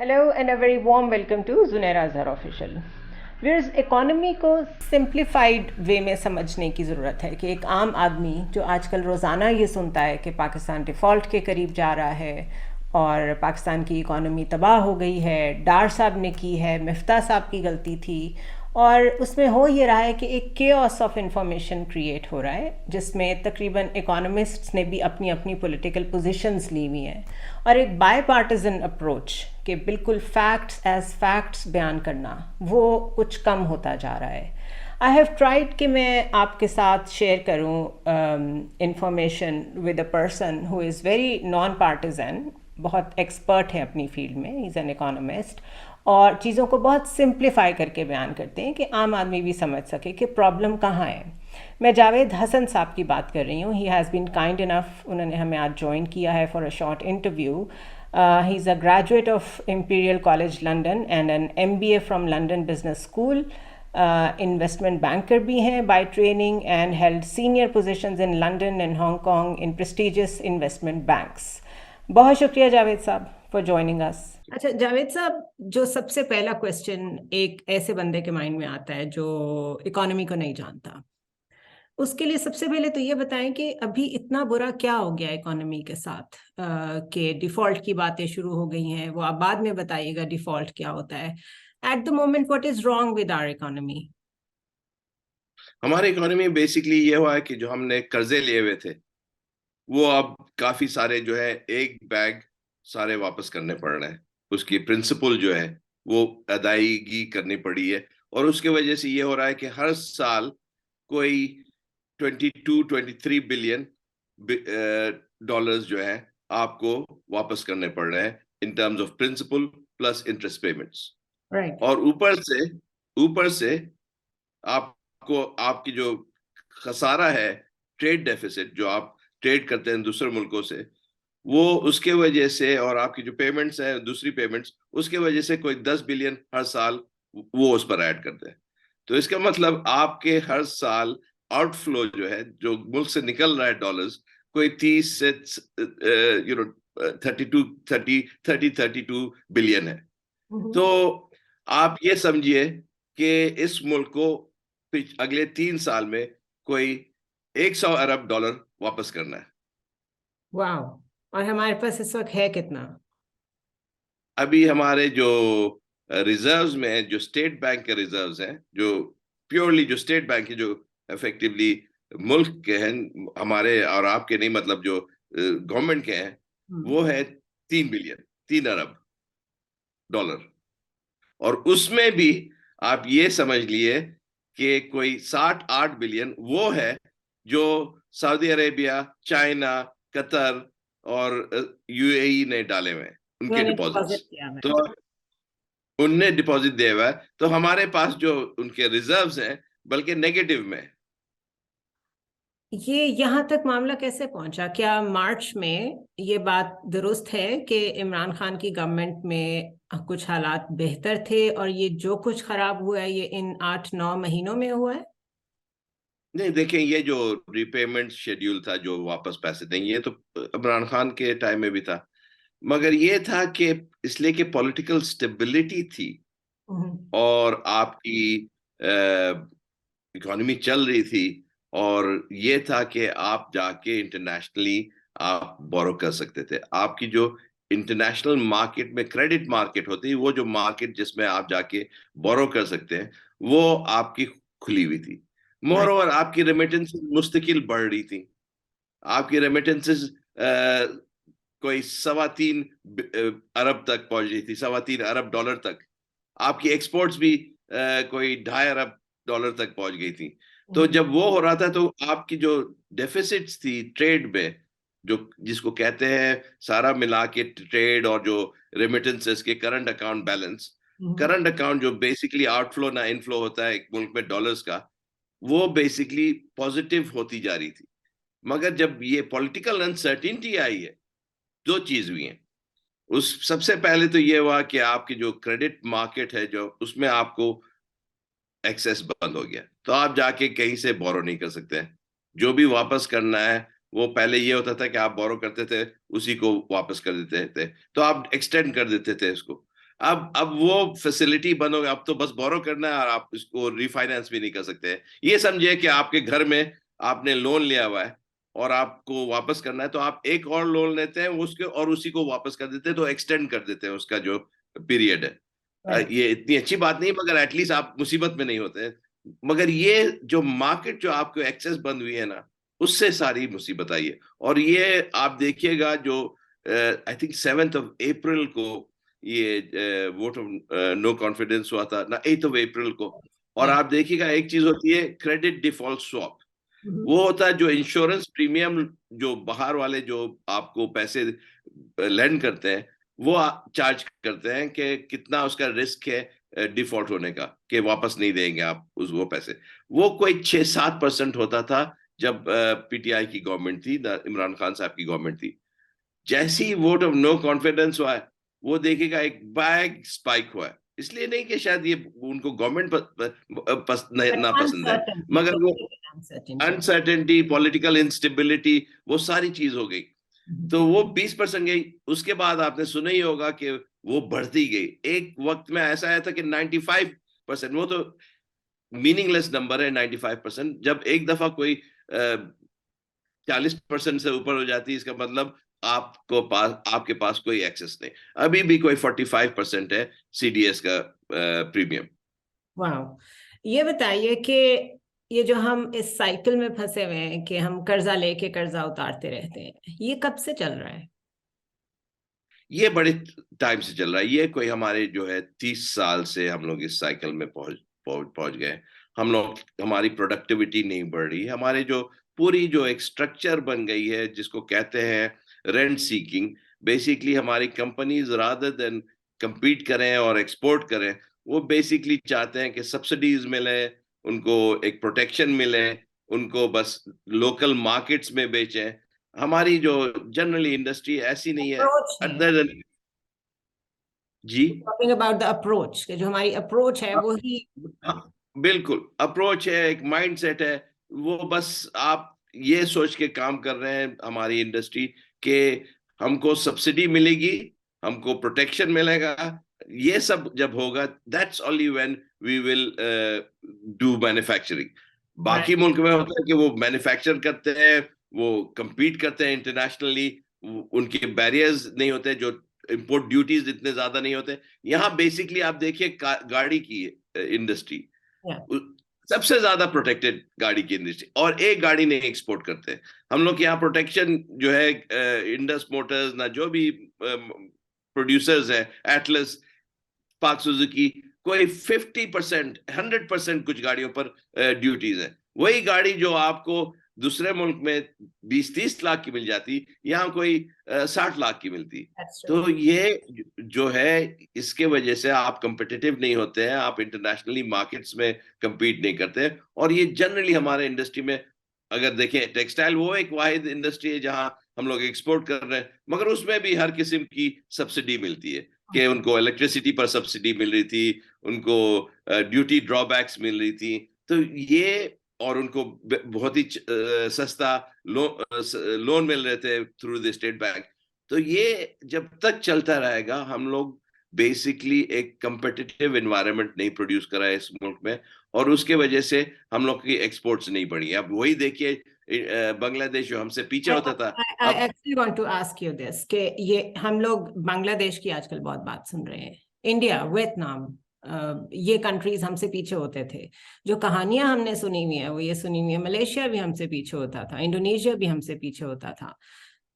Hello and a very warm welcome to Zunaira Azhar Official. Viewers, economy को simplified वे में समझने की ज़रूरत है कि एक आम आदमी जो आजकल रोज़ाना ये सुनता है कि पाकिस्तान डिफ़ॉल्ट के करीब जा रहा है और पाकिस्तान की इकोनॉमी तबाह हो गई है, डार साहब ने की है, मिफ्ता साहब की गलती थी, और उसमें हो ये रहा है कि एक केओस ऑफ इंफॉर्मेशन क्रिएट हो रहा है जिसमें तकरीबन इकोनॉमिस्ट्स ने भी अपनी अपनी पॉलिटिकल पोजीशंस ली हुई हैं और एक बाय पार्टिजन अप्रोच कि बिल्कुल फैक्ट्स एज फैक्ट्स बयान करना वो कुछ कम होता जा रहा है। आई हैव ट्राइड कि मैं आपके साथ शेयर करूं information with a person who is very non partisan, बहुत एक्सपर्ट है अपनी फील्ड में, ही इज़ एन इकोनॉमिस्ट, और चीज़ों को बहुत सिंप्लीफाई करके बयान करते हैं कि आम आदमी भी समझ सके कि प्रॉब्लम कहाँ है। मैं जावेद हसन साहब की बात कर रही हूँ। He has been kind enough, उन्होंने हमें आज ज्वाइन किया है for a short interview. He is a graduate of Imperial College London and an MBA from London Business School. Investment banker भी हैं by training and held senior positions in London and Hong Kong in prestigious investment banks. बहुत शुक्रिया जावेद साहब for joining us. अच्छा जावेद साहब, जो सबसे पहला क्वेश्चन एक ऐसे बंदे के माइंड में आता है जो इकोनॉमी को नहीं जानता, उसके लिए सबसे पहले तो ये बताएं कि अभी इतना बुरा क्या हो गया इकोनॉमी के साथ कि डिफॉल्ट की बातें शुरू हो गई हैं। वो आप बाद में बताइएगा डिफॉल्ट क्या होता है। At the moment what is wrong with our economy? हमारी इकोनॉमी में बेसिकली ये हुआ है कि जो हमने कर्जे लिए हुए थे वो अब काफी सारे जो है एक बैग सारे वापस करने पड़ रहे हैं। उसकी प्रिंसिपल जो है वो अदायगी करनी पड़ी है। और उसके वजह से ये हो रहा है कि हर साल कोई 22-23 बिलियन डॉलर्स जो है आपको वापस करने पड़ रहे हैं in terms of principal plus interest payments. Right. और ऊपर से आपको आपकी जो खसारा है, ट्रेड डेफिसिट जो आप ट्रेड करते हैं दूसरे मुल्कों से, वो उसके वजह से, और आपकी जो पेमेंट्स है दूसरी पेमेंट्स, उसके वजह से कोई 10 बिलियन हर साल वो उस पर ऐड करते हैं। तो इसका मतलब आपके हर साल आउटफ्लो जो है, जो मुल्क से निकल रहा है डॉलर्स, कोई 30 से 32 बिलियन है। तो आप ये समझिए कि इस मुल्क को अगले 3 साल में कोई 100 अरब डॉलर वापस करना है। वाह। और हमारे पास इस वक्त है कितना? अभी हमारे जो रिजर्व्स में है, जो स्टेट बैंक के रिजर्व्स हैं, जो प्योरली जो स्टेट बैंक है, जो इफेक्टिवली मुल्क के हैं, हमारे और आपके नहीं, मतलब जो गवर्नमेंट के हैं, हम्म। वो है 3 बिलियन, 3 अरब डॉलर। और उसमें भी आप ये समझ लिए कि कोई 60-8 बिलियन वो है जो सऊदी अरेबिया, चाइना, कतर और UAE ने डाले हुए हैं, उनके मैंने डिपॉजिट्स। डिपॉजिट किया है। तो उनने डिपॉजिट दिया हुआ है, तो हमारे पास जो उनके रिजर्व्स हैं बल्कि नेगेटिव में। ये यहाँ तक मामला कैसे पहुंचा? क्या मार्च में ये बात दुरुस्त है कि इमरान खान की गवर्नमेंट में कुछ हालात बेहतर थे और ये जो कुछ खराब हुआ है ये इन 8-9 महीनों में हुआ है? नहीं, देखें, ये जो रिपेमेंट शेड्यूल था, जो वापस पैसे देंगे, ये तो इमरान खान के टाइम में भी था। मगर ये था कि इसलिए कि पॉलिटिकल स्टेबिलिटी थी हम्म। और आपकी इकोनॉमी चल रही थी, और ये था कि आप जाके इंटरनेशनली आप बोरो कर सकते थे। आपकी जो इंटरनेशनल मार्केट में क्रेडिट मार्केट होती है, वो जो मार्केट जिसमें आप जाके बोरो कर सकते हैं, वो आपकी खुली हुई थी। More right. ओवर आपकी रेमिटेंस मुस्तकिल बढ़ रही थी। आपकी रेमिटेंसेस कोई 3.25 अरब तक पहुंच रही थी, 3.25 अरब डॉलर तक। आपकी एक्सपोर्ट्स भी कोई 2.5 अरब डॉलर तक पहुंच गई थी। तो जब वो हो रहा था तो आपकी जो डेफिसिट्स थी ट्रेड में, जो जिसको कहते हैं सारा मिला के ट्रेड और जो रेमिटेंसेस के current account balance, current account जो बेसिकली आउटफ्लो ना इनफ्लो होता है एक मुल्क में डॉलर्स का, वो बेसिकली पॉजिटिव होती जा रही थी। मगर जब ये पॉलिटिकल अनसर्टिनिटी आई है, दो चीज हुई है। उस सबसे पहले तो ये हुआ कि आपकी जो क्रेडिट मार्केट है, जो उसमें आपको एक्सेस बंद हो गया, तो आप जाके कहीं से बोरो नहीं कर सकते हैं। जो भी वापस करना है, वो पहले ये होता था कि आप बोरो करते थे, उसी को वापस कर देते थे, तो आप एक्सटेंड कर देते थे इसको। अब वो फैसिलिटी बंद हो गई, अब तो बस बोरो करना है और आप इसको रिफाइनेंस भी नहीं कर सकते हैं। ये समझिए कि आपके घर में आपने लोन लिया हुआ है और आपको वापस करना है, तो आप एक और लोन लेते हैं उसके और उसी को वापस कर देते हैं, तो एक्सटेंड कर देते हैं उसका जो पीरियड है। राइट। ये इतनी अच्छी बात नहीं, मगर एटलीस्ट आप मुसीबत में नहीं होते हैं। मगर ये जो मार्केट जो आपको एक्सेस बंद हुई है ना, उससे सारी मुसीबत आई है। और ये आप देखिएगा जो आई थिंक 7 अप्रैल को ये वोट ऑफ नो कॉन्फिडेंस हुआ था ना, 8 अप्रैल को। और राइट। आप देखिएगा एक चीज होती है क्रेडिट डिफॉल्ट स्वैप, वो होता है जो इंश्योरेंस प्रीमियम जो बाहर वाले जो आपको पैसे लेंड करते हैं वो चार्ज करते हैं कि कितना उसका रिस्क है डिफॉल्ट होने का, कि वापस नहीं देंगे आप उस वो पैसे। वो कोई 6-7% होता था जब पीटीआई की गवर्नमेंट थी, इमरान खान साहब की गवर्नमेंट थी। जैसे ही वोट ऑफ नो कॉन्फिडेंस हुआ है, वो देखेगा एक बैग स्पाइक हुआ है। इसलिए नहीं कि शायद ये उनको गवर्नमेंट बट ना पसंद है, अनसर्टेनिटी, मगर वो अनसर्टेनिटी। अनसर्टेनिटी, पॉलिटिकल इंस्टेबिलिटी, वो सारी चीज हो गई। तो वो 20% गई। उसके बाद आपने सुना ही होगा कि वो बढ़ती गई। एक वक्त में ऐसा आया था कि 95%, वो तो मीनिंगलेस नंबर है 95%। जब एक दफा कोई 40% से ऊपर हो जाती है, इसका मतलब आपके पास कोई एक्सेस नहीं। अभी भी कोई 45% है सीडीएस का प्रीमियम। वाह। ये बताइए कि ये जो हम इस साइकिल में फंसे हुए हैं कि हम कर्जा लेके कर्जा उतारते रहते हैं, ये कब से चल रहा है? ये बड़े टाइम से चल रहा है। ये कोई हमारे जो है 30 साल से हम लोग इस साइकिल में पहुंच गए। हम लोग, हमारी प्रोडक्टिविटी नहीं बढ़ रही। हमारे जो पूरी जो एक स्ट्रक्चर बन गई है जिसको कहते हैं रेंट सीकिंग, बेसिकली हमारी कंपनीज रादर देन compete करें और एक्सपोर्ट करें, वो बेसिकली चाहते हैं कि सब्सिडीज मिले, उनको एक प्रोटेक्शन मिले, उनको बस लोकल मार्केट्स में बेचें। हमारी जो जनरली इंडस्ट्री ऐसी नहीं है। अप्रोच है। अदर जी, टॉकिंग अबाउट द अप्रोच, कि जो हमारी अप्रोच है वो ही। हाँ, बिल्कुल अप्रोच है, एक माइंडसेट है। वो बस आप ये सोच के काम कर रहे हैं हमारी इंडस्ट्री के हमको सब्सिडी मिलेगी, हमको प्रोटेक्शन मिलेगा। ये सब जब होगा, that's only when we will do manufacturing. बाकी मुल्क में होता है कि वो मैन्युफैक्चर करते हैं, वो compete करते हैं इंटरनेशनली, उनके बैरियर्स नहीं होते, जो इंपोर्ट ड्यूटीज इतने ज्यादा नहीं होते। यहाँ बेसिकली आप देखिए गाड़ी की इंडस्ट्री सबसे ज्यादा प्रोटेक्टेड गाड़ी की इंडस्ट्री, और एक गाड़ी नहीं एक्सपोर्ट करते हैं। हम लोग यहाँ प्रोटेक्शन जो है इंडस मोटर्स ना, जो भी प्रोड्यूसर्स है, एटलस, पाक सुजुकी, कोई 50%, 100% कुछ गाड़ियों पर ड्यूटीज है। वही गाड़ी जो आपको दूसरे मुल्क में 20-30 लाख की मिल जाती, यहाँ कोई 60 लाख की मिलती। तो ये जो है, इसके वजह से आप कंपिटिटिव नहीं होते हैं, आप इंटरनेशनली मार्केट्स में compete नहीं करते हैं। और ये जनरली हमारे इंडस्ट्री में, अगर देखें टेक्सटाइल वो एक वाहिद इंडस्ट्री है जहां हम लोग एक्सपोर्ट कर रहे हैं, मगर उसमें भी हर किस्म की सब्सिडी मिलती है। कि उनको इलेक्ट्रिसिटी पर सब्सिडी मिल रही थी, उनको ड्यूटी ड्रॉबैक्स मिल रही थी। तो ये, और उनको बहुत ही सस्ता लोन मिल रहे थे थ्रू द स्टेट बैंक। तो ये जब तक चलता रहेगा, हम लोग बेसिकली एक competitive एनवायरनमेंट नहीं प्रोड्यूस करा है इस मुल्क में, और उसके वजह से हम लोग की एक्सपोर्ट्स नहीं बढ़ी। अब वही देखिए बांग्लादेश जो हमसे पीछे होता था, आई अब actually want to ask you this, कि ये हम लोग बांग्लादेश की आजकल बहुत बात सुन रहे हैं, इंडिया, वियतनाम, ये कंट्रीज हमसे पीछे होते थे। जो कहानियां हमने सुनी हुई है वो ये सुनी हुई है, मलेशिया भी हमसे पीछे होता था, इंडोनेशिया भी हमसे पीछे होता था।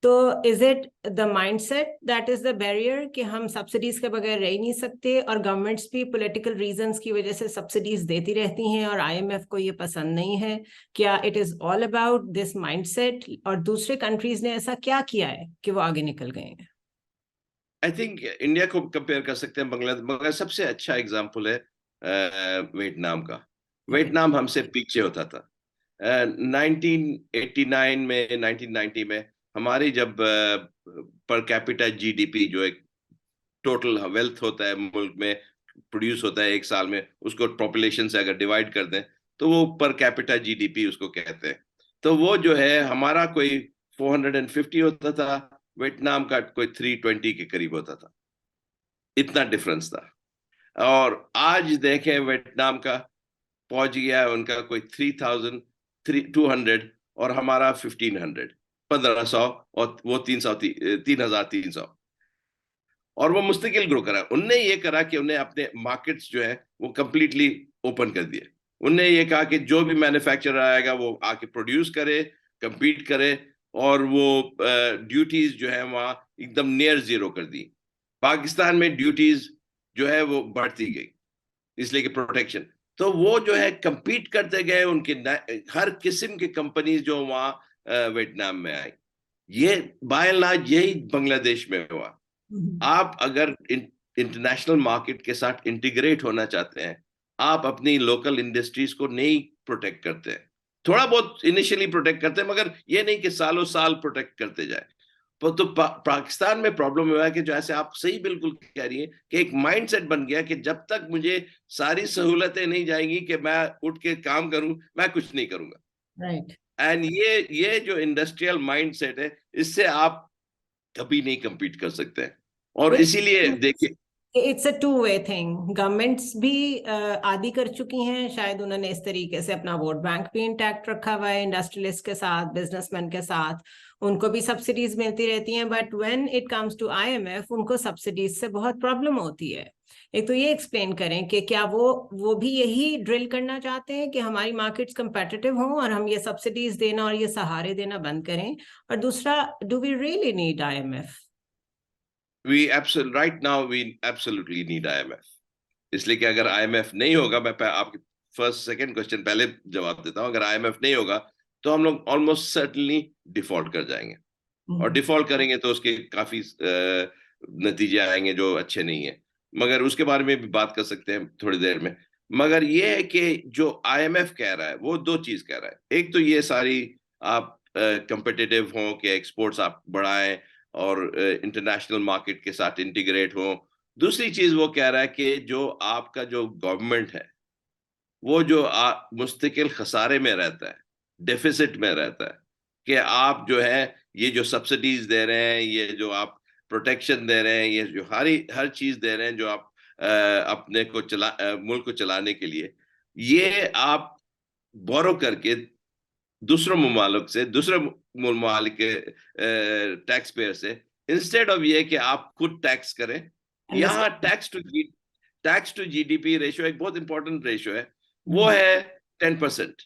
तो is it the mindset that is the barrier कि हम सब्सिडीज के बगैर रह ही नहीं सकते, और गवर्नमेंट्स भी पॉलिटिकल रीजंस की वजह से सब्सिडीज देती रहती हैं और आईएमएफ को ये पसंद नहीं है? क्या it is all about this mindset, और दूसरे कंट्रीज ने ऐसा क्या किया है कि वो आगे निकल गए हैं? आई थिंक इंडिया को कंपेयर कर सकते हैं बांग्लादेश, मगर सबसे अच्छा एग्जांपल है वियतनाम का। ओके। वियतनाम हमसे पीछे होता था। 1989 में, 1990 में हमारी जब पर कैपिटा जीडीपी, जो एक टोटल वेल्थ होता है मुल्क में, प्रोड्यूस होता है एक साल में, उसको पॉपुलेशन से अगर डिवाइड कर दें तो वो पर कैपिटा जीडीपी उसको कहते हैं। तो वो जो है हमारा कोई 450 होता था, वियतनाम का कोई 320 के करीब होता था। इतना डिफरेंस था। और आज देखें वियतनाम का पहुंच गया है उनका कोई 3,200 और हमारा 1,500, 1,500, और वो 3,300। और वो मुस्तकिल ग्रो करा। उनने ये करा कि उन्हें अपने मार्केट्स जो है वो कंप्लीटली ओपन कर दिए। उनने ये कहा कि जो भी मैन्युफैक्चरर आएगा वो आके प्रोड्यूस करे, compete करे, और वो ड्यूटीज जो है वहाँ एकदम नियर जीरो कर दी। पाकिस्तान में ड्यूटीज जो है वो बढ़ती गई, इसलिए कि प्रोटेक्शन। तो वो जो है compete करते गए, उनके हर किस्म की कंपनीज जो वहाँ वियतनाम में आई। ये बाय एंड लार्ज यही बांग्लादेश में हुआ। आप अगर इंटरनेशनल मार्केट के साथ इंटीग्रेट होना चाहते हैं, आप अपनी लोकल इंडस्ट्रीज को नहीं प्रोटेक्ट करते हैं। थोड़ा बहुत इनिशियली प्रोटेक्ट करते हैं, मगर ये नहीं कि सालों साल प्रोटेक्ट करते जाए। तो पाकिस्तान में प्रॉब्लम हुआ है कि जैसे आप सही बिल्कुल कह रही हैं कि एक माइंडसेट बन गया कि जब तक मुझे सारी सहूलतें नहीं जाएंगी कि मैं उठ के काम करूं, मैं कुछ नहीं करूंगा। राइट। एंड ये जो इंडस्ट्रियल माइंडसेट है, इससे आप कभी नहीं compete कर सकते हैं। और इसीलिए देखिए, it's a two way thing. Governments भी आदी कर चुकी हैं, शायद उन्होंने इस तरीके से अपना वोट बैंक भी इंटैक्ट रखा हुआ है इंडस्ट्रियलिस्ट के साथ, बिजनेसमैन के साथ, उनको भी सब्सिडीज मिलती रहती हैं। But when it comes to IMF, उनको सब्सिडीज से बहुत प्रॉब्लम होती है। एक तो ये एक्सप्लेन करें कि क्या वो भी यही ड्रिल करना चाहते हैं कि हमारी मार्केट्स कंपेटिटिव हों और हम ये सब्सिडीज देना और ये सहारे देना बंद करें? और दूसरा, do we really need IMF? right now we absolutely need IMF। इसलिए कि अगर IMF नहीं होगा, मैं आपके फर्स्ट सेकंड क्वेश्चन पहले जवाब देता हूं। अगर IMF नहीं होगा तो हम लोग ऑलमोस्ट सर्टनली डिफॉल्ट कर जाएंगे, और डिफॉल्ट करेंगे तो उसके काफी नतीजे आएंगे जो अच्छे नहीं है। मगर उसके बारे में भी बात कर सकते हैं थोड़ी देर में। मगर ये है कि जो IMF कह रहा है वो दो चीज कह रहा है। एक तो ये सारी आप कंपिटिटिव हों कि एक्सपोर्ट्स आप बढ़ाएं और इंटरनेशनल मार्केट के साथ इंटीग्रेट हो। दूसरी चीज वो कह रहा है कि जो आपका जो गवर्नमेंट है वो जो मुस्तकिल खसारे में रहता है, डेफिसिट में रहता है, कि आप जो है ये जो सब्सिडीज दे रहे हैं, ये जो आप प्रोटेक्शन दे रहे हैं, ये जो हर चीज दे रहे हैं जो आप अपने को मुल्क को चलाने के लिए, ये आप बोरो करके दूसरों ममालिक से, दूसरे ममालिक के टैक्स पेयर से, इंस्टेड ऑफ ये कि आप खुद टैक्स करें। यहाँ टैक्स टू जीडीपी रेशियो एक बहुत इंपॉर्टेंट रेशियो है, वो है 10%।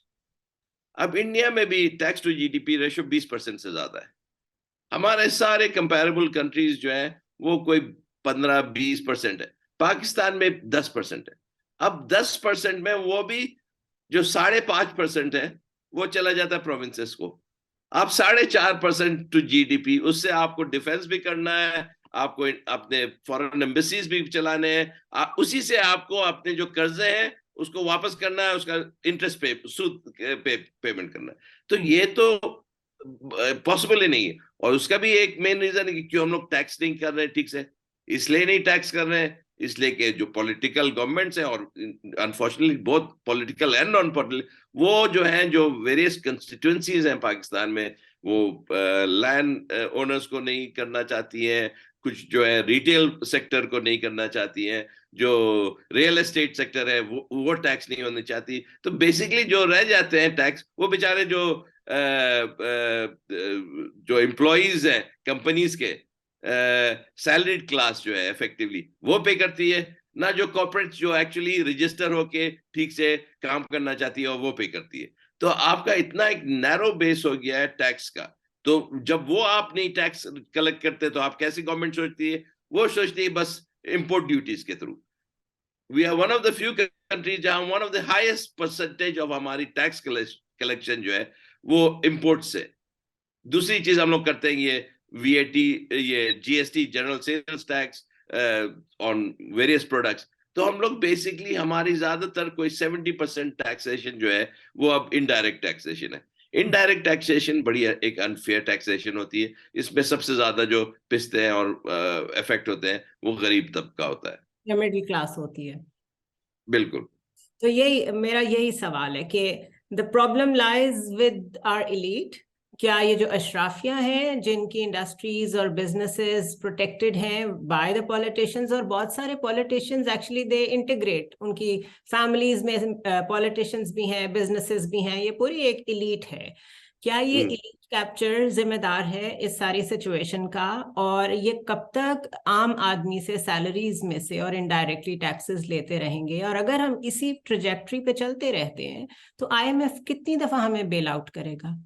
अब इंडिया में भी टैक्स टू जीडीपी रेशियो 20% से ज्यादा है। हमारे सारे कंपैरेबल कंट्रीज जो हैं वो कोई 15-20% है। पाकिस्तान में 10% है। अब 10% में वो भी जो 5.5% है वो चला जाता है प्रोविंसेस को। आप 4.5% टू जीडीपी, उससे आपको डिफेंस भी करना है, आपको अपने फॉरेन एम्बेसीज भी चलाने हैं, उसी से आपको अपने जो कर्जे हैं उसको वापस करना है, उसका इंटरेस्ट सूद पेमेंट करना है। तो ये तो पॉसिबल ही नहीं है। और उसका भी एक मेन रीजन है कि क्यों हम लोग टैक्स नहीं कर रहे हैं ठीक से। इसलिए नहीं टैक्स कर रहे हैं, इसलिए कि जो पॉलिटिकल गवर्नमेंट्स हैं, और अनफॉर्चुनेटली बहुत पॉलिटिकल एंड नॉन पॉलिटिकल, वो जो हैं जो वेरियस कंस्टिट्यूएंसीज हैं पाकिस्तान में, वो लैंड ओनर्स को नहीं करना चाहती हैं, कुछ जो है रिटेल सेक्टर को नहीं करना चाहती हैं, जो रियल एस्टेट सेक्टर है वो टैक्स नहीं होनी चाहती। तो बेसिकली जो रह जाते हैं टैक्स, वो बेचारे जो एम्प्लॉइज हैं कंपनीज के, सैलरीड क्लास जो है इफेक्टिवली वो पे करती है, ना जो कॉर्पोरेट जो एक्चुअली रजिस्टर होके ठीक से काम करना चाहती है और वो पे करती है। तो आपका इतना एक नैरो बेस हो गया है टैक्स का। तो जब वो आप नहीं टैक्स कलेक्ट करते तो आप कैसी गवर्नमेंट सोचती है? वो सोचती है बस इंपोर्ट ड्यूटीज के through. We are one of the few countries जहां one of the highest percentage of हमारी टैक्स कलेक्शन जो है वो इंपोर्ट से। दूसरी चीज हम लोग करते हैं ये वीएटी, ये GST, general sales tax on various products. तो हम लोग बेसिकली हमारी ज्यादातर कोई 70% टैक्सेशन जो है वो अब इनडायरेक्ट टैक्सेशन है। इनडायरेक्ट टैक्सेशन बड़ी एक अनफेयर टैक्सेशन होती है। इसमें सबसे ज्यादा जो पिसते हैं और इफेक्ट होते हैं वो गरीब तबका होता है, या मिडिल क्लास होती है। बिल्कुल। तो यही मेरा सवाल है कि the problem lies with our elite, क्या ये जो अशराफिया हैं जिनकी इंडस्ट्रीज और बिजनेसेस प्रोटेक्टेड हैं बाय द पॉलिटिशियंस, और बहुत सारे पॉलिटिशियंस एक्चुअली दे इंटीग्रेट, उनकी फैमिलीज में पॉलिटिशियंस भी हैं, बिजनेसेस भी हैं, ये पूरी एक इलीट है, क्या ये इलीट कैप्चर जिम्मेदार है इस सारी सिचुएशन का? और ये कब तक आम आदमी से सैलरीज में से और इनडायरेक्टली टैक्सेस लेते रहेंगे? और अगर हम इसी ट्रेजेक्टरी पे चलते रहते हैं तो आईएमएफ कितनी दफा हमें बेल आउट करेगा?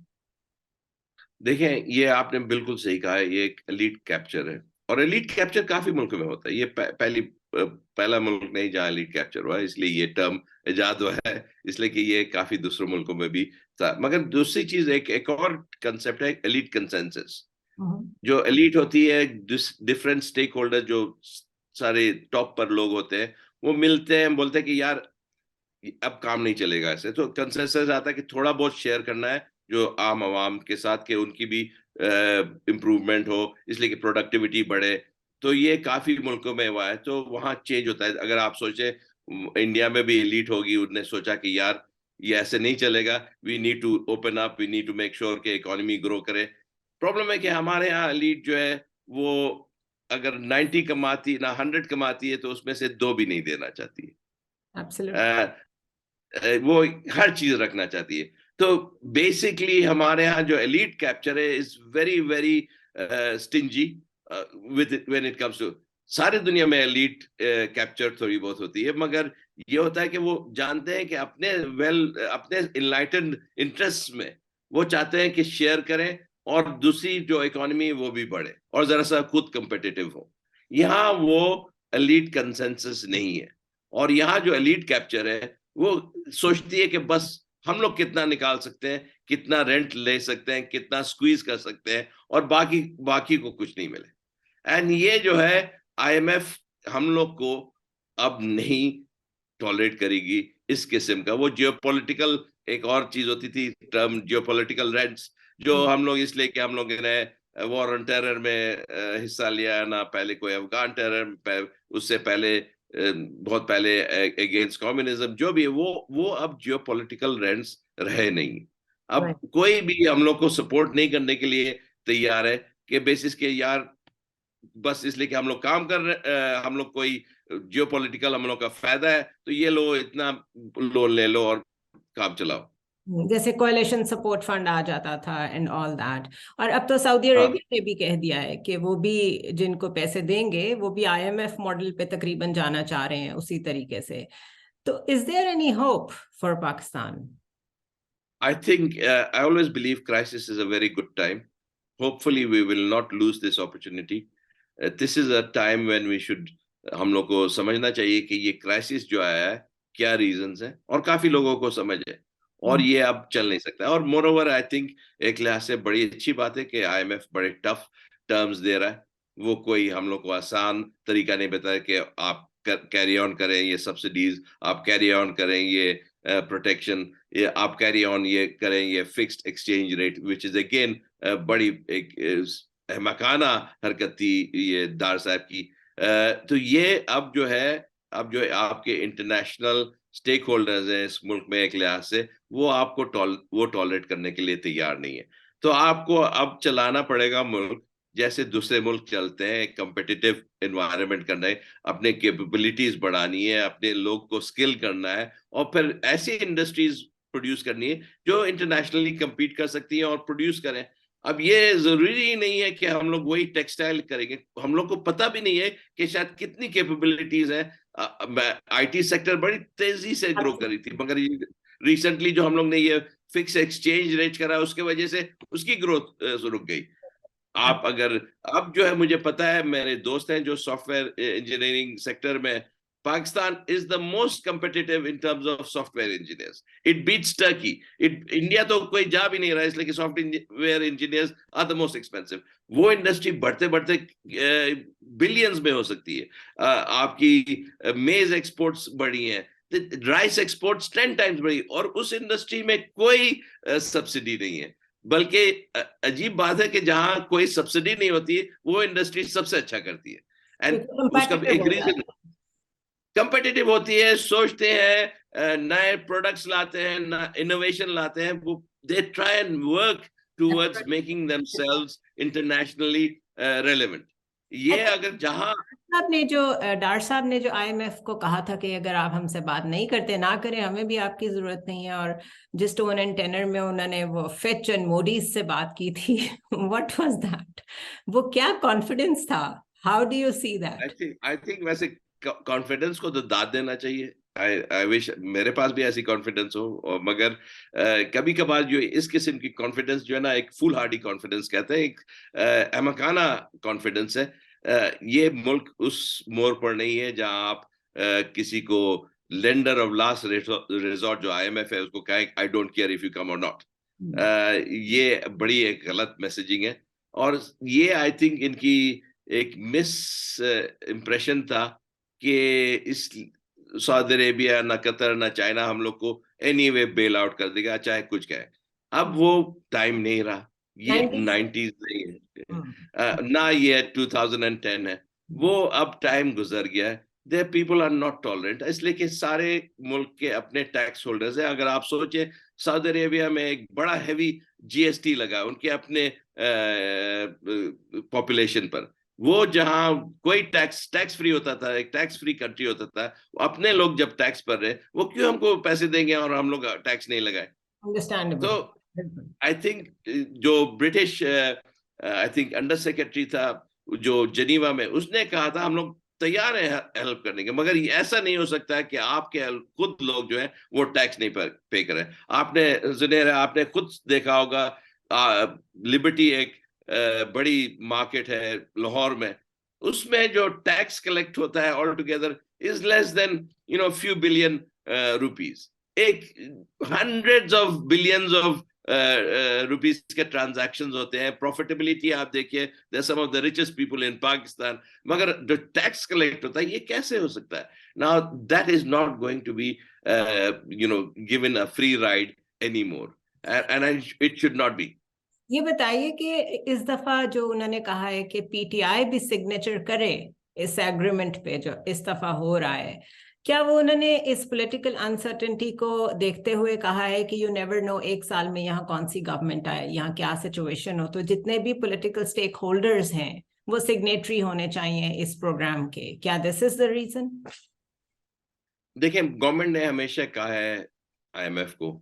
देखें, ये आपने बिल्कुल सही कहा है, ये एक एलीट कैप्चर है, और एलीट कैप्चर काफी मुल्कों में होता है। ये पहला मुल्क नहीं जहां एलीट कैप्चर हुआ है, इसलिए ये टर्म इजाद हुआ है, इसलिए कि ये काफी दूसरे मुल्कों में भी था। मगर दूसरी चीज, एक और कंसेप्ट है एलीट कंसेंसस। जो एलीट होती है, डिफरेंट स्टेक होल्डर, जो सारे टॉप पर लोग होते हैं, वो मिलते हैं, बोलते हैं कि यार अब काम नहीं चलेगा ऐसे, तो कंसेंसस आता है कि थोड़ा बहुत शेयर करना है जो आम आवाम के साथ, के उनकी भी इम्प्रूवमेंट हो, इसलिए कि प्रोडक्टिविटी बढ़े। तो ये काफी मुल्कों में हुआ है, तो वहाँ चेंज होता है। अगर आप सोचे इंडिया में भी एलीट होगी, उन्होंने सोचा कि यार ये ऐसे नहीं चलेगा, we need to open up, we need to make sure कि इकोनॉमी ग्रो करे। प्रॉब्लम है कि हमारे यहाँ एलीट जो है वो अगर 90 कमाती ना 100 कमाती है, तो उसमें से 2 भी नहीं देना चाहती एब्सोल्युटली। है। वो हर चीज रखना चाहती है। तो बेसिकली हमारे यहाँ जो एलीट कैप्चर है is very very stingy with when it comes to. सारी दुनिया में एलीट कैप्चर थोड़ी बहुत होती है, मगर ये होता है कि वो जानते हैं कि अपने इनलाइटेंड इंटरेस्ट में वो चाहते हैं कि शेयर करें, और दूसरी जो इकोनॉमी वो भी बढ़े, और जरा सा खुद कंपेटिटिव हो। यहाँ वो एलीट कंसेंसस नहीं है, और यहाँ जो एलीट कैप्चर है वो सोचती है कि बस हम लोग कितना निकाल सकते हैं, कितना रेंट ले सकते हैं, कितना स्क्वीज कर सकते हैं, और बाकी बाकी को कुछ नहीं मिले। एंड ये जो है आईएमएफ हम लोग को अब नहीं टॉलरेट करेगी इस किस्म का। वो जियोपॉलिटिकल, एक और चीज होती थी टर्म जियोपॉलिटिकल रेंट्स, जो हम लोग इसलिए कि हम लोग ने वॉर ऑन टेरर में हिस्सा लिया ना, पहले कोई अफगान टेरर, उससे पहले बहुत पहले अगेंस्ट कम्युनिज्म, जो भी है वो अब जियोपॉलिटिकल रेंट्स रहे नहीं। अब कोई भी हम लोग को सपोर्ट नहीं करने के लिए तैयार है, कि बेसिस के यार बस इसलिए कि हम लोग काम कर रहे, हम लोग कोई जियोपॉलिटिकल हम लोग का फायदा है, तो ये लो इतना लोन ले लो और काम चलाओ। जैसे कोalition सपोर्ट फंड आ जाता था एंड ऑल दैट। और अब तो सऊदी हाँ, अरेबिया ने भी कह दिया है कि वो भी जिनको पैसे देंगे वो भी आईएमएफ मॉडल पे तकरीबन जाना चाह रहे हैं उसी तरीके से। तो is there any hope for Pakistan? I think I always believe crisis is a very good time. Hopefully, we will not lose this opportunity. This is a time when we should, हम लोग को समझना चाहिए कि ये क्राइसिस जो आया है क्या रीजंस हैं, और काफी लोगों को समझ है, और ये अब चल नहीं सकता। और मोर ओवर आई थिंक एक लिहाज से बड़ी अच्छी बात है कि आईएमएफ बड़े टफ टर्म्स दे रहा है। वो कोई हम लोग को आसान तरीका नहीं बताया कि आप कैरी ऑन करें ये सब्सिडीज, आप कैरी ऑन करें ये प्रोटेक्शन, ये आप कैरी ऑन ये करें ये fixed exchange rate, which is again बड़ी एक अहमकाना हरकत थी ये दार साहब की। तो ये अब जो है, अब जो आपके इंटरनेशनल स्टेक होल्डर्स हैं इस मुल्क में एक लिहाज से, वो आपको वो टॉलरेट करने के लिए तैयार नहीं है। तो आपको अब चलाना पड़ेगा मुल्क जैसे दूसरे मुल्क चलते हैं, कम्पिटिटिव एनवायरनमेंट करना है, अपने कैपेबिलिटीज बढ़ानी है, अपने लोग को स्किल करना है, और फिर ऐसी इंडस्ट्रीज प्रोड्यूस करनी है जो इंटरनेशनली compete कर सकती हैं और प्रोड्यूस करें। अब ये जरूरी नहीं है कि हम लोग वही टेक्सटाइल करेंगे, हम लोग को पता भी नहीं है कि शायद कितनी कैपेबिलिटीज हैं। आईटी सेक्टर बड़ी तेजी से ग्रो करी थी, मगर ये रिसेंटली जो हम लोग ने ये फिक्स एक्सचेंज रेट करा, उसके वजह से उसकी ग्रोथ रुक गई। आप अगर, अब जो है मुझे पता है, मेरे दोस्त हैं जो सॉफ्टवेयर इंजीनियरिंग सेक्टर में, Pakistan is the most competitive in terms of software engineers, it beats Turkey. India तो कोई जा भी नहीं रहा, इसलिए कि software engineers are the most expensive. वो इंडस्ट्री बढ़ते बढ़ते बिलियंस में हो सकती है। आपकी मेज एक्सपोर्ट्स बढ़ी हैं, राइस एक्सपोर्ट्स 10 टाइम्स बढ़ी, और उस इंडस्ट्री में कोई सब्सिडी नहीं है। बल्कि अजीब बात है कि जहां कोई सब्सिडी नहीं होती है वो इंडस्ट्री सबसे अच्छा करती है। एंड उसका एक रीजन, कंपेटिटिव होती है, सोचते हैं, नए प्रोडक्ट्स लाते हैं, इनोवेशन लाते हैं, वो they try and work towards making themselves internationally relevant. ये अगर जहां आपने जो डार साहब ने जो आईएमएफ को कहा था कि अगर आप हमसे बात नहीं करते ना करें, हमें भी आपकी जरूरत नहीं है, और जिस टोन एंड टेनर में उन्होंने वो फिच एंड मोडीज से बात की थी, व्हाट वाज दैट? वो क्या कॉन्फिडेंस था? How do you see that? I think वैसे कॉन्फिडेंस को तो दाद देना चाहिए। आई विश मेरे पास भी ऐसी कॉन्फिडेंस हो, और मगर कभी कभार जो इस किस्म की कॉन्फिडेंस जो है ना, एक फुल हार्डी कॉन्फिडेंस कहते हैं, एक अहमकाना कॉन्फिडेंस है। ये मुल्क उस मोड़ पर नहीं है जहां आप किसी को लेंडर ऑफ लास्ट रिजॉर्ट जो आईएमएफ है उसको कहें I don't care if you come और नॉट। ये बड़ी एक गलत मैसेजिंग है, और ये आई थिंक इनकी एक मिस इम्प्रेशन था कि इस सऊदी अरेबिया, ना कतर, ना चाइना हम लोग को एनीवे बेल आउट कर देगा चाहे कुछ कहे। अब वो टाइम नहीं रहा, ये 90s नहीं है, ना ये 2010 है, वो अब टाइम गुजर गया है। The people are not tolerant, इसलिए कि सारे मुल्क के अपने टैक्स होल्डर्स हैं। अगर आप सोचे सऊदी अरेबिया में एक बड़ा हैवी जीएसटी लगा उनके अपने पॉपुलेशन पर, वो जहां कोई टैक्स फ्री होता था, एक टैक्स फ्री कंट्री होता था, अपने लोग जब टैक्स भर रहे, वो क्यों हमको पैसे देंगे और हम लोग टैक्स नहीं लगाए? अंडरस्टैंडेबल। तो आई थिंक जो British I think under secretary था जो जनीवा में, उसने कहा था हम लोग तैयार है हेल्प करने के, मगर ऐसा नहीं हो सकता है कि आपके खुद लोग जो है वो टैक्स नहीं पे करें। आपने जुनैर, आपने खुद देखा होगा, लिबर्टी एक बड़ी मार्केट है लाहौर में, उसमें जो टैक्स कलेक्ट होता है all together is less than few billion rupees. एक hundreds of billions of rupees के ट्रांजैक्शंस होते हैं। प्रॉफिटेबिलिटी आप देखिए, they some of the richest people in Pakistan, मगर जो टैक्स कलेक्ट होता है ये कैसे हो सकता है? Now that is not going to be given a free ride any more, and it should not be. ये बताइए कि इस दफा जो उन्होंने कहा है कि पीटीआई भी सिग्नेचर करे इस एग्रीमेंट पे जो इस दफा हो रहा है, क्या वो उन्होंने इस पॉलिटिकल अनसर्टेनिटी को देखते हुए कहा है कि यू नेवर नो एक साल में यहाँ कौन सी गवर्नमेंट आए, यहाँ क्या सिचुएशन हो, तो जितने भी पॉलिटिकल स्टेक होल्डर्स हैं वो सिग्नेटरी होने चाहिए इस प्रोग्राम के? क्या दिस इज द रीजन? देखिए, गवर्नमेंट ने हमेशा कहा है आईएमएफ को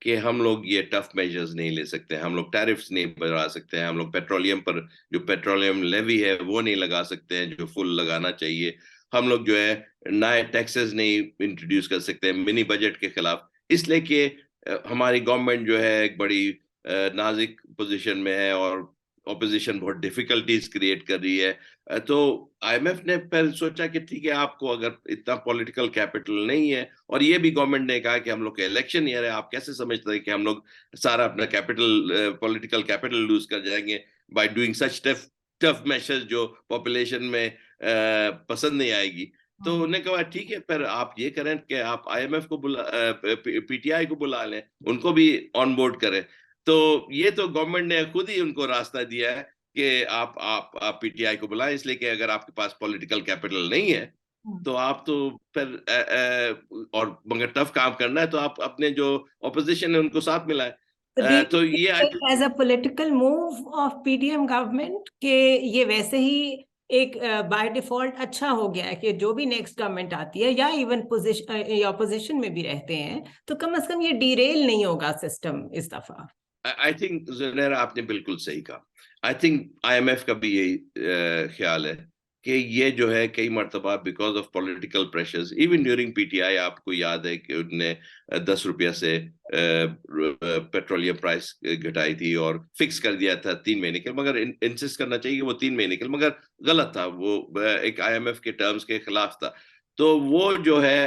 कि हम लोग ये टफ मेजर्स नहीं ले सकते, हम लोग टैरिफ्स नहीं बढ़ा सकते हैं, हम लोग पेट्रोलियम पर जो पेट्रोलियम लेवी है वो नहीं लगा सकते हैं जो फुल लगाना चाहिए, हम लोग जो है नए टैक्सेस नहीं इंट्रोड्यूस कर सकते मिनी बजट के खिलाफ, इसलिए कि हमारी गवर्नमेंट जो है एक बड़ी नाजुक पोजीशन में है और ऑपोजिशन बहुत डिफिकल्टीज क्रिएट कर रही है। तो आईएमएफ ने पहले सोचा कि ठीक है, आपको अगर इतना पॉलिटिकल कैपिटल नहीं है, और ये भी गवर्नमेंट ने कहा कि हम लोग का इलेक्शन ईयर है, आप कैसे समझते हैं कि हम लोग सारा अपना कैपिटल, पॉलिटिकल कैपिटल लूज कर जाएंगे by doing such tough measures जो पॉपुलेशन में पसंद नहीं आएगी। तो उन्होंने कहा ठीक है, फिर आप ये करें कि आप आईएमएफ को बुला, पीटीआई को बुला लें, उनको भी ऑन बोर्ड करें। तो ये तो गवर्नमेंट ने खुद ही उनको रास्ता दिया है कि आप पीटीआई को बुलाएं, इसलिए कि अगर आपके पास पॉलिटिकल कैपिटल नहीं है तो आप तो फिर और मगर टफ काम करना है तो आप अपने जो ऑपोजिशन है उनको साथ मिलाएं। तो ये as a political move of PDM government के ये वैसे ही एक बाय डिफॉल्ट अच्छा हो गया है कि जो भी नेक्स्ट गवर्नमेंट आती है या इवन ऑपोजिशन में भी रहते हैं तो कम से कम ये डीरेल नहीं होगा सिस्टम इस दफा। आई थिंक जुनैरा आपने बिल्कुल सही कहा। आई थिंक आईएमएफ का भी यही ख्याल है कि ये जो है कई मरतबा because of political pressures, even during PTI आपको याद है कि उनने 10 रुपया से पेट्रोलियम प्राइस घटाई थी और फिक्स कर दिया था 3 महीने के, मगर इंसिस्ट करना चाहिए कि वो 3 महीने के, मगर गलत था, वो एक आईएमएफ के टर्म्स के खिलाफ था। तो वो जो है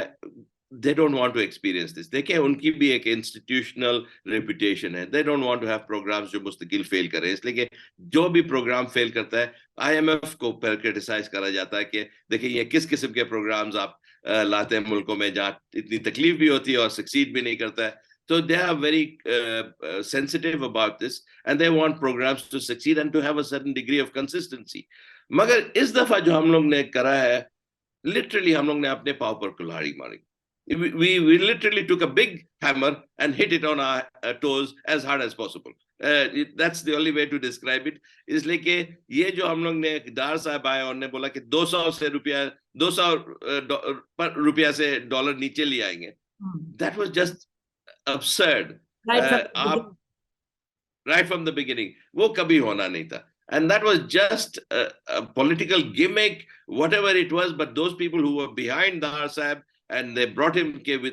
they don't want to experience this। देखिए, उनकी भी एक इंस्टीट्यूशनल रेपुटेशन है, they don't want to have programs जो मुस्तकिल फेल करें, इसलिए कि जो भी प्रोग्राम फेल करता है आईएमएफ को पर क्रिटिसाइज करा जाता है कि देखिए ये किस किस्म के प्रोग्राम्स आप लाते हैं मुल्कों में जहाँ इतनी तकलीफ भी होती है और सक्सीड भी नहीं करता है। So they are very sensitive about this and they want programs to succeed and to have a certain degree of consistency। मगर इस दफा जो हम लोग ने करा है, लिटरली हम लोग ने अपने पाँव पर कुल्हाड़ी मारी। We literally took a big hammer and hit it on our toes as hard as possible। That's the only way to describe it. इसलिए कि ये जो हम लोग ने डार साहब आए और ने बोला कि 200 रुपया से डॉलर नीचे ले आएंगे, दैट वाज जस्ट absurd। आप right from the beginning, वो कभी होना नहीं था, and that was just a political gimmick, whatever it was, but those people who were behind Dahar Sahib and they brought him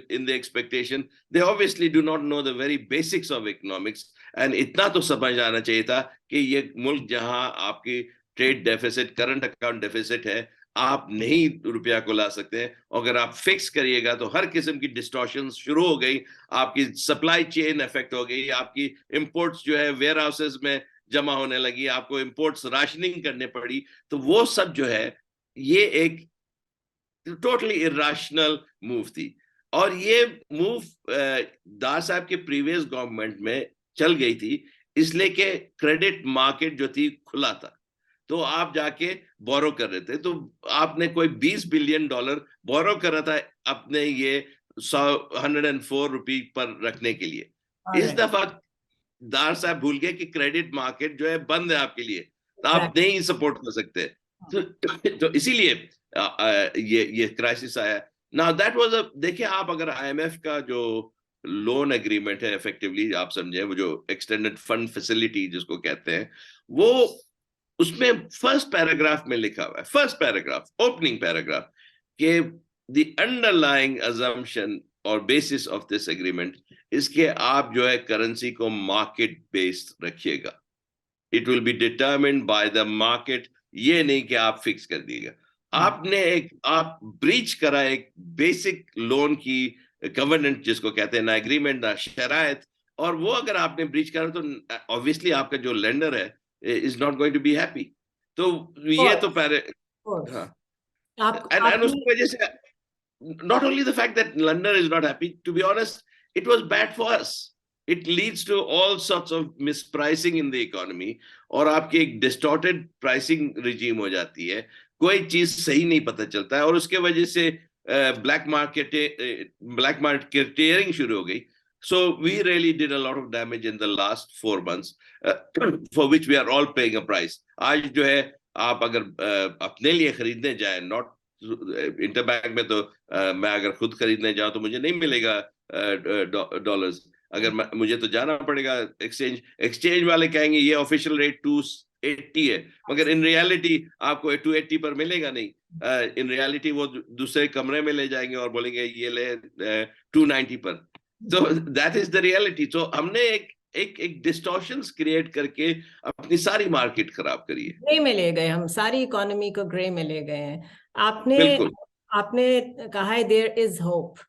in the expectation, they obviously do not know the very basics of economics, and इतना तो समझ आना चाहिए था कि ये मुल्क जहां आपकी trade deficit, current account deficit है, आप नहीं रुपया को ला सकते हैं। अगर आप फिक्स करिएगा तो हर किस्म की डिस्टॉर्शन शुरू हो गई, आपकी सप्लाई चेन इफेक्ट हो गई, आपकी इंपोर्ट्स जो है वेयर हाउसेस में जमा होने लगी, आपको इंपोर्ट्स राशनिंग करने पड़ी। तो वो सब जो है ये एक टोटली इरेशनल मूव थी, और ये मूव दार साहब के प्रीवियस गवर्नमेंट में चल गई थी, इसलिए कि क्रेडिट मार्केट जो थी खुला था, तो आप जाके बोरो कर रहे थे। तो आपने कोई $20 बिलियन बोरो कर रहा था अपने ये 104 रुपये पर रखने के लिए। इस दफा दार साहब भूल गए कि क्रेडिट मार्केट जो है बंद है आपके लिए, तो आप नहीं सपोर्ट कर सकते। तो इसीलिए ये क्राइसिस आया। नाउ दैट वाज देखिए, आप अगर IMF का जो लोन एग्रीमेंट है, इफेक्टिवली आप समझे, वो जो एक्सटेंडेड फंड फैसिलिटी जिसको कहते हैं, वो उसमें फर्स्ट पैराग्राफ में लिखा हुआ है, फर्स्ट पैराग्राफ, ओपनिंग पैराग्राफ, कि द अंडरलाइंग अजम्पशन और बेसिस ऑफ दिस एग्रीमेंट इसके आप जो है करेंसी को मार्केट बेस्ड रखिएगा, it will be determined by the market, ये नहीं कि आप फिक्स कर दिएगा। आप ब्रीच करा एक बेसिक लोन की कवर्नेंट जिसको कहते हैं, ना एग्रीमेंट ना शरायत, और वो अगर आपने ब्रीच करा तो ऑब्वियसली आपका जो लेंडर है is not going to be happy। तो ये तो and उसकी वजह से not only the fact that lender is not happy, to be honest, it was bad for us, it leads to all sorts of mispricing in the economy, और आपकी एक distorted pricing regime हो जाती है, कोई चीज सही नहीं पता चलता है, और उसके वजह से black marketeering शुरू हो गई। So we really did a lot of damage in the last 4 months, for which we are all paying a price। आज जो है आप अगर अपने लिए खरीदने जाए, नॉट इंटरबैंक में, तो मैं अगर खुद खरीदने जाऊं तो मुझे नहीं मिलेगा डॉलर्स, अगर मुझे तो जाना पड़ेगा एक्सचेंज वाले कहेंगे ये ऑफिशियल रेट 280 है, मगर इन रियलिटी आपको 280 पर मिलेगा नहीं। इन रियलिटी वो दूसरे कमरे में ले जाएंगे और बोलेंगे ये ले 290 पर। So that is the reality। तो हमने एक डिस्टॉर्शंस क्रिएट करके अपनी सारी मार्केट खराब करी है। ग्रे में ले गए हम, सारी इकोनॉमी को ग्रे में ले गए हैं। आपने कहा है देयर इज होप।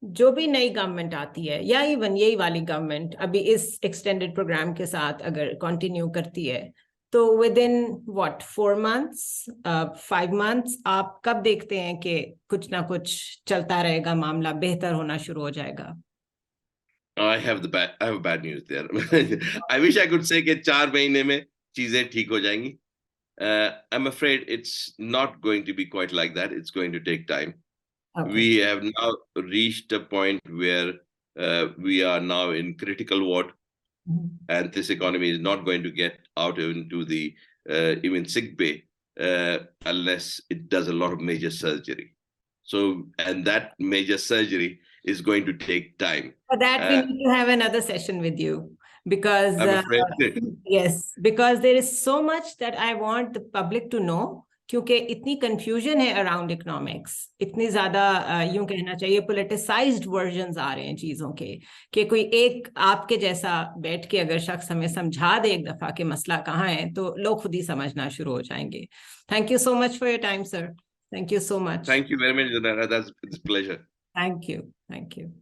जो भी नई गवर्नमेंट आती है, या इवन यही वाली गवर्नमेंट अभी इस एक्सटेंडेड प्रोग्राम के साथ अगर कंटिन्यू करती है, तो विद इन 4 months 5 months आप कब देखते हैं कि कुछ ना कुछ चलता रहेगा, मामला बेहतर होना शुरू हो जाएगा? I have bad news there। I wish I could say कि 4 महीने में चीजें ठीक हो जाएंगी। I'm afraid it's not going to be quite like that। It's going to take time। Okay। We have now reached a point where we are now in critical ward, and this economy is not going to get out into the even sick bay unless it does a lot of major surgery। So, and that major surgery is going to take time। For that, we need to have another session with you, because yes, because there is so much that I want the public to know, क्योंकि इतनी confusion है around economics, इतनी ज़्यादा यूं कहना चाहिए politicized versions आ रहे हैं चीज़ों के, कि कोई एक आपके जैसा बैठ के अगर शख्स हमें समझा दे एक दफ़ा कि मसला कहाँ है, तो लोग खुद ही समझना शुरू हो जाएंगे। Thank you so much for your time, sir। Thank you so much। Thank you very much, Zanera। That's a pleasure। Thank you। Thank you।